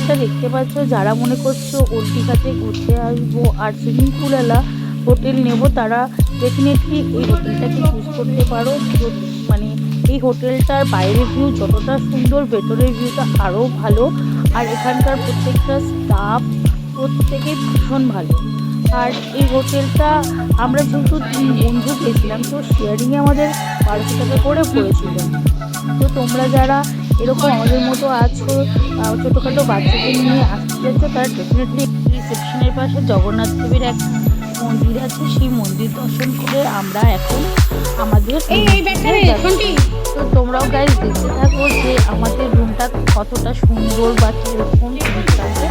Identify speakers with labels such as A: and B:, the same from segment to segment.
A: হোটেলটা দেখতে পাচ্ছ, যারা মনে করছো ওলটিকাতে ঘুরতে আসবো আর সুইমিং পুলওয়ালা হোটেল নেব, তারা ডেফিনেটলি এই হোটেলটাকে চুজ করতে পারো। মানে এই হোটেলটার বাইরের ভিউ যতটা সুন্দর, ভেতরের ভিউটা আরও ভালো। আর এখানকার প্রত্যেকটা স্টাফ প্রত্যেকেই ভীষণ ভালো। আর এই হোটেলটা আমরা যেহেতু 3 বন্ধু গেছিলাম, তো শেয়ারিংয়ে আমাদের 1200 টাকা করে পড়েছিল। তো তোমরা যারা এরকম আমাদের মতো আছো, ছোটোখাটো বাচ্চাদের নিয়ে আসতে চাচ্ছ, তারা ডেফিনেটলি রিসেপশনের পাশে জগন্নাথ দেবের এক মন্দির আছে, সেই মন্দির দর্শন করে আমরা এখন আমাদের তো তোমরাও গাইজ দেখতে থাকো যে আমাদের রুমটা কতটা সুন্দর বা কীরকম আছে।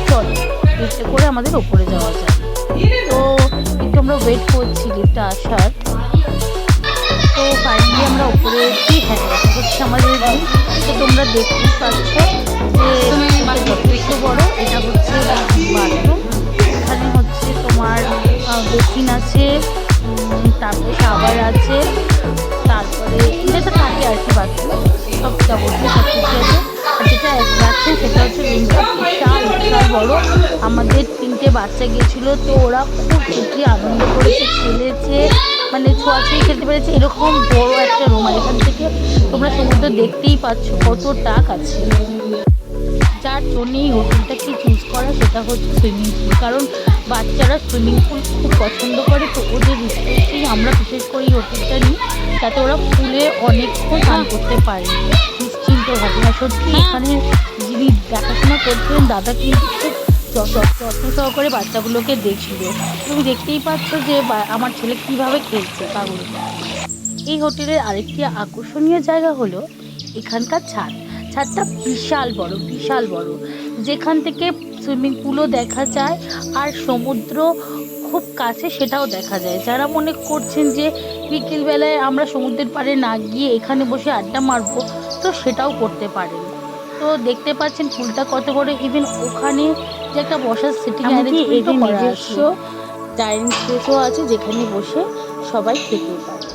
A: চলো লিফটে করে আমাদের ওপরে যাওয়া যায়। তো একটু আমরা ওয়েট করছি লিফটটা আসার। তো ফাইনালি আমরা উপরে এসেছি। হ্যাঁ, এটা হচ্ছে আমাদের রুম। তো তোমরা দেখতেই পাচ্ছ যে যথেষ্ট বড়। এটা হচ্ছে বাথরুম। এখানে হচ্ছে তোমার বেসিন আছে, তারপরে শাওয়ার আছে, তারপরে যেটা থাকে আর কি বাথরুম সব যাবতীয় সব কিছু আছে। আর যেটা রাখছে সেটা হচ্ছে রুমটা বিশাল বিশাল বড়। আমাদের 3টে বাচ্চা গেছিলো, তো ওরা খুব খুশি আনন্দ করেছে, খেলেছে, মানে ছোঁয়াছুঁই খেলতে পেরেছে। এরকম বড় একটা রুম, আর এখান থেকে তোমরা সমুদ্র দেখতেই পাচ্ছ কতটা কাছে। যার জন্য এই হোটেলটাকে চুজ করা সেটা হচ্ছে সুইমিং পুল, কারণ বাচ্চারা সুইমিং পুল খুব পছন্দ করে। তো ওদের রিকোয়েস্টেই আমরা বিশেষ করে এই হোটেলটা নিই, যাতে ওরা পুলে অনেকক্ষণ স্নান করতে পারে নিশ্চিন্তভাবে। আর সত্যি এখানে যিনি দেখাশোনা করছেন দাদা কিন্তু খুব যত্ন সহকারে বাচ্চাগুলোকে দেখছিল। তুমি দেখতেই পাচ্ছ যে আমার ছেলে কীভাবে খেলছে পাগল। এই হোটেলের আরেকটি আকর্ষণীয় জায়গা হলো এখানকার ছাদটা বিশাল বড়, বিশাল বড়, যেখান থেকে সুইমিং পুলও দেখা যায় আর সমুদ্র খুব কাছে সেটাও দেখা যায়। যারা মনে করছেন যে বিকেলবেলায় আমরা সমুদ্রের পাড়ে না গিয়ে এখানে বসে আড্ডা মারবো, তো সেটাও করতে পারেন। তো দেখতে পাচ্ছেন পুলটা কত বড়। ইভেন ওখানে যে একটা বসার সিটিং অ্যারেঞ্জমেন্টও করা আছে, নিজস্ব ডাইনিং স্পেসও আছে যেখানে বসে সবাই খেতে পারে।